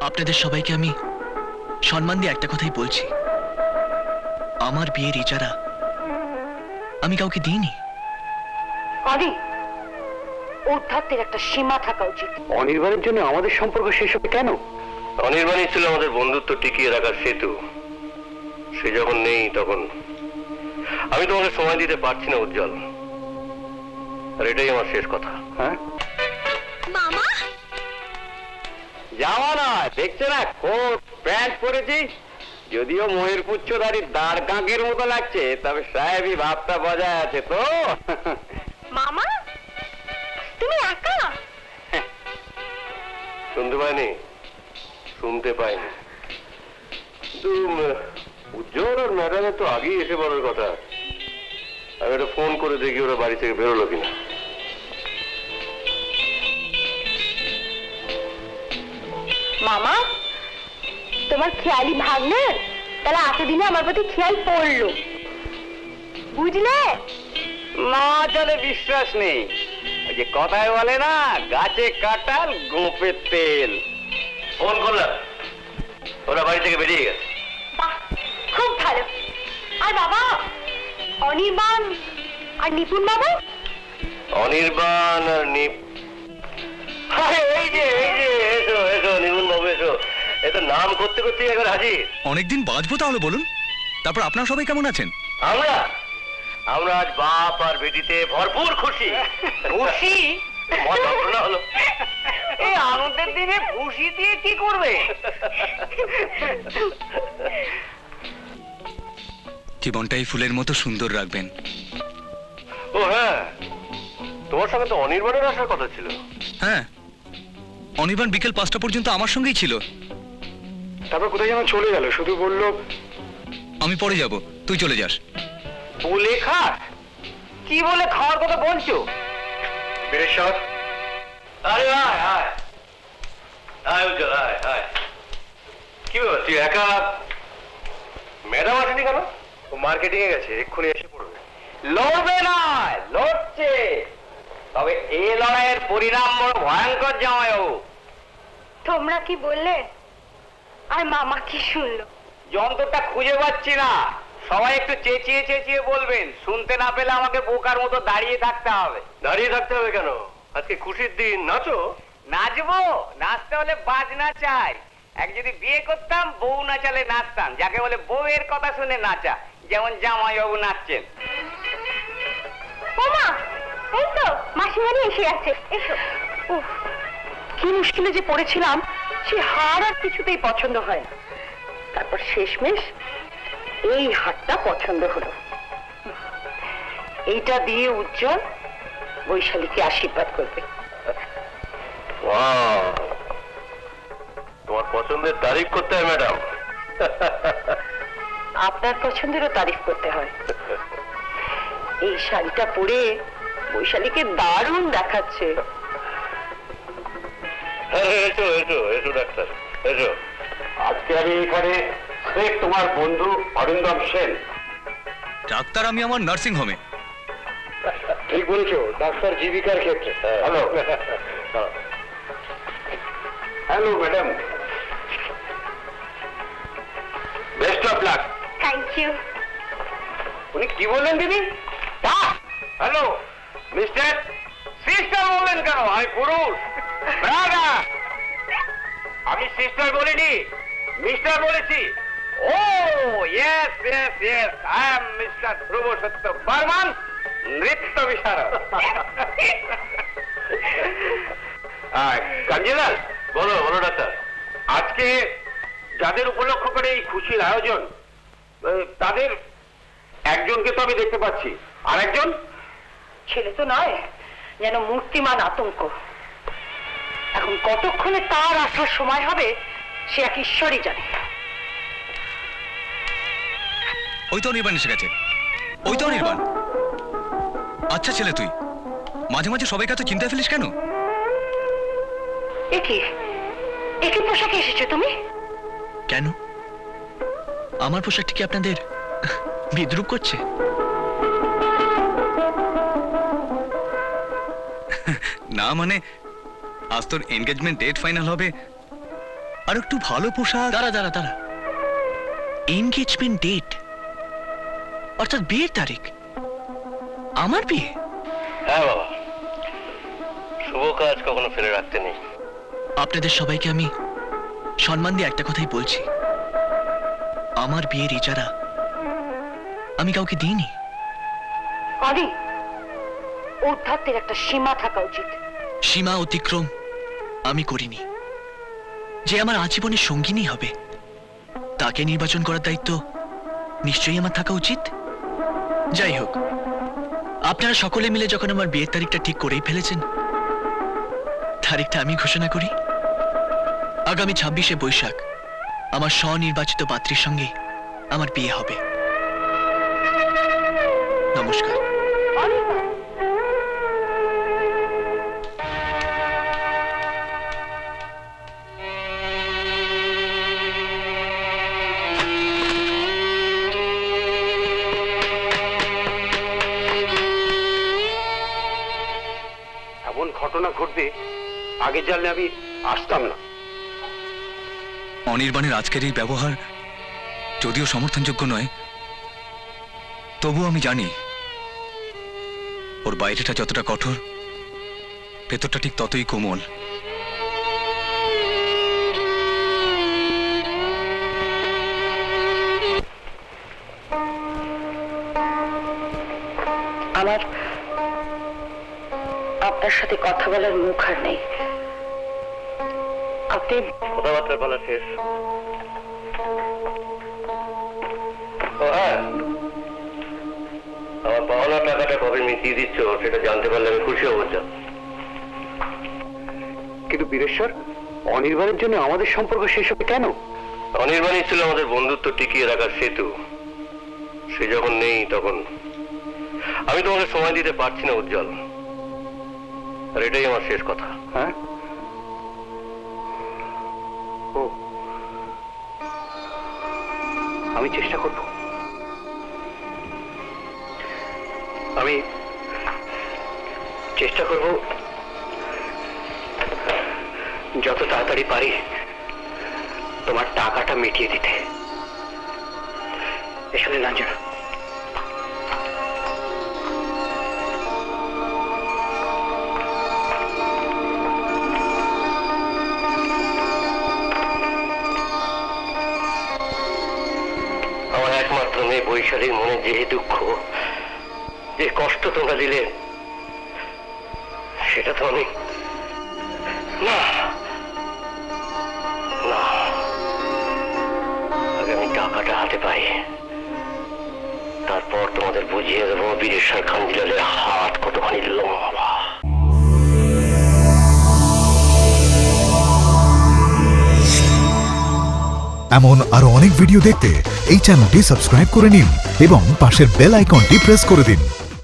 আপনাদের সবাইকে আমি সম্মান দিয়ে একটা কথাই বলছি, আমার বিয়ের ইজারা আমি কাউকে দিইনি। অনি, ঔদ্ধত্যের একটা সীমা থাকা উচিত। অনির্বাণের জন্য আমাদের সম্পর্ক শেষ হবে কেন? অনির্বাণই ছিল আমাদের বন্ধুত্ব টিকিয়ে রাখার সেতু। সে যখন নেই তখন আমি তোমাকে সময় দিতে পারছি না উজ্জ্বল, আর এটাই আমার শেষ কথা। হ্যাঁ, মামা যাওয়া না, দেখছো না কোট প্যান্ট পরেছি, যদিও ময়ের পুচ্ছধারীর দাঁড় কাকের মতো লাগছে, তবে সাহেবই ভাবটা বজায় আছে তো। মামা তুমি একা? শুনতে পাইনি, শুনতে পাইনি, কিন্তু উজ্জ্বল আর ম্যাডামের তো আগেই এসে বলার কথা। আমি একটা ফোন করে দেখি ওরা বাড়ি থেকে বেরোলো কিনা। মামা তোমার খেয়ালি ভাবলে তাহলে এতদিনে আমার প্রতি খেয়াল পড়লো, বুঝলে? না চলে বিশ্বাস নেই, ওই যে কথায় বলে না, গাছে কাঁঠাল গোপে তেল। ফোন করলাম, ওরা বাড়ি থেকে বেরিয়ে গেছে। বাহ, খুব ভালো। আর বাবা, অনির্বাণ আর নিপুণ বাবু? অনির্বাণ আর এই যে এসো এসো নিপুণ বাবু, এসো। এ তো নাম করতে করতে একবার হাজির। অনেকদিন বাঁচবো তাহলে বলুন, তারপর আপনারা সবাই কেমন আছেন? আমরা আমরা আজ বাপ আর বেটিতে ভরপুর খুশি। খুশি? ঘটনা হলো, এই আনন্দের দিনে খুশি দিয়ে কি করবে? জীবনটাই ফুলের মতো সুন্দর রাখবেন। ও হ্যাঁ, তোমার সঙ্গে তো অনির্বাণের আসার কথা ছিল। হ্যাঁ, অনির্বাণ বিকেল 5টা পর্যন্ত আমার সঙ্গেই ছিল। তারপর কোথায় যেন চলে গেল, শুধু বললো আমি পরে যাব, তুই চলে যাস। বলে খা। কি বলে খাওয়ার কথা বলছো? বীরেশ্বর, আরে আয় আয় আয় উজ্জ্বল, আয় আয়। কি ব্যাপার, তুই একা? ম্যাডাম আসেনি কেন? ও মার্কেটিং এ গেছে, এক্ষুনি এসে পড়বে। লড়বে না, লড়ছে, তবে এই লড়াইয়ের পরিণাম বড় ভয়ঙ্কর জামাইবাবু। তোমরা কি বললে আর মামা কি শুনলো? যন্ত্রটা খুঁজে পাচ্ছি না, সবাই একটু চেঁচিয়ে চেঁচিয়ে বলবেন, শুনতে না পেলে আমাকে বোকার মতো দাঁড়িয়ে থাকতে হবে। দাঁড়িয়ে থাকতে হবে কেন? আজকে খুশির দিন, নাচো। নাচবো? নাচতে হলে বাজনা চাই। এক যদি বিয়ে করতাম, বউ নাচালে নাচতাম, যাকে বলে বউয়ের কথা শুনে নাচা, যেমন জামাইবাবু নাচছেন। ওমা, এই তো মাসিমারি এসে আছে, এসো। উফ, কি মুশকিলে যে পড়েছিলাম, সে হার আর কিছুতেই পছন্দ হয় না। তারপর শেষমেশ এই হারটা পছন্দ হলো। এইটা দিয়ে উজ্জ্বল বৈশালীকে আশীর্বাদ করবে। ওয়াও, তোমার পছন্দের তারিফ করতে হয় ম্যাডাম। আপনার পছন্দেরও তারিফ করতে হয়। এই শাড়িটা পরে বৈশালীকে দারুণ দেখাচ্ছে। এসো এসো এসো ডাক্তার, এসো। আজকে আমি এখানে তোমার বন্ধু অরিন্দম সেন। ডাক্তার আমি আমার নার্সিং হোমে। ঠিক বলেছো, ডাক্তার জীবিকার ক্ষেত্রে। Hello hello madam, best of luck. Thank you. উনি কি বললেন দিদি? হ্যালো মিস্টার, সিস্টার বললেন কেন? আমি পুরুষ। ব্রাদার, আমি সিস্টার বলিনি, মিস্টার বলেছি। Oh yes yes yes, I am mister Dhruba Satya Barman, নৃত্য বিশারদ। কাঞ্জিলাল, বলো বলো ডাক্তার। আজকে যাদের উপলক্ষ করে এই খুশির আয়োজন, তাদের একজনকে তো আমি দেখতে পাচ্ছি, আর একজন ছেলে তো নয়, যেন মূর্তিমান আতঙ্ক। এখন কতক্ষণে তার আসার সময় হবে সে এক ঈশ্বরই জানে। ওই তো অনির্বাণ এসে গেছে, ওই তো অনির্বাণ। আচ্ছা ছেলে তুই, মাঝে মাঝে সবাইকে এত চিন্তা ফেলিস কেন? একই একই পোশাকে এসেছো তুমি? কেন, আমার পোশাকটি কি আপনাদের বিদ্রুপ করছে? না মানে, আজ তোর এনগেজমেন্ট ডেট ফাইনাল হবে, আর একটু ভালো পোশাক। দাঁড়া দাঁড়া দাঁড়া, এনগেজমেন্ট ডেট অর্থাৎ বিয়ের তারিখ, আমার বিয়ে? হ্যাঁ বাবা, শুভ কাজ কখনো ফেলে রাখতে নেই। আপনাদের সবাইকে আমি সম্মান দিয়ে একটা কথাই বলছি, আমার বিয়ের ইজারা আমি কাউকে দিইনি। অনি, ঔদ্ধত্যের একটা সীমা থাকা উচিত। সীমা অতিক্রম আমি করিনি। যে আমার আজীবনের সঙ্গিনী হবে তাকে নির্বাচন করার দায়িত্ব নিশ্চয়ই আমার থাকা উচিত। যাই হোক, আপনারা সকলে মিলে যখন আমার বিয়ের তারিখটা ঠিক করেই ফেলেছেন, তারিখটা আমি ঘোষণা করি। আগামী 26শে বৈশাখ আমার স্বনির্বাচিত পাত্রীর সঙ্গে আমার বিয়ে হবে। নমস্কার। এমন ঘটনা ঘটবে আগে জানলে আমি আসতাম না। অনির্বাণের আজকের এই ব্যবহার যদিও সমর্থনযোগ্য নয়, তবুও আমি জানি ওর বাইরেটা যতটা কঠোর, ভেতরটা ঠিক ততই কোমল। আমার আপনার সাথে কথা বলার মুখ আর নেই। আপনি কথাবার্তার বলা শেষ। ও হ্যাঁ, আমার পাওনা টাকাটা কবে মিটিয়ে দিচ্ছ সেটা জানতে পারলে আমি খুশি হব। কিন্তু বীরেশ্বর, অনির্বাণের জন্য আমাদের সম্পর্ক শেষ হবে কেন? অনির্বাণই ছিল আমাদের বন্ধুত্ব টিকিয়ে রাখার সেতু। সে যখন নেই তখন আমি তোমাকে সময় দিতে পারছি না উজ্জ্বল, আর এটাই আমার শেষ কথা। হ্যাঁ, ও, আমি চেষ্টা করব। আমি চেষ্টা করব যত তাড়াতাড়ি পারি তোমার টাকাটা মিটিয়ে দিতে। এসবে লাঞ্ছনা। আমার একমাত্র মেয়ে বৈশালীর মনে যে দুঃখ, যে কষ্ট তোমরা দিলে, সেটা তো আমি না না, আগে আমি টাকাটা হাতে পাই, তারপর তোমাদের বুঝিয়ে দেবো বীরেশ্বর খানজিলালের হাত কতখানি লম্বা। এমন আরো অনেক ভিডিও দেখতে এই চ্যানেলটি সাবস্ক্রাইব করে নিন এবং পাশের বেল আইকনটি প্রেস করে দিন।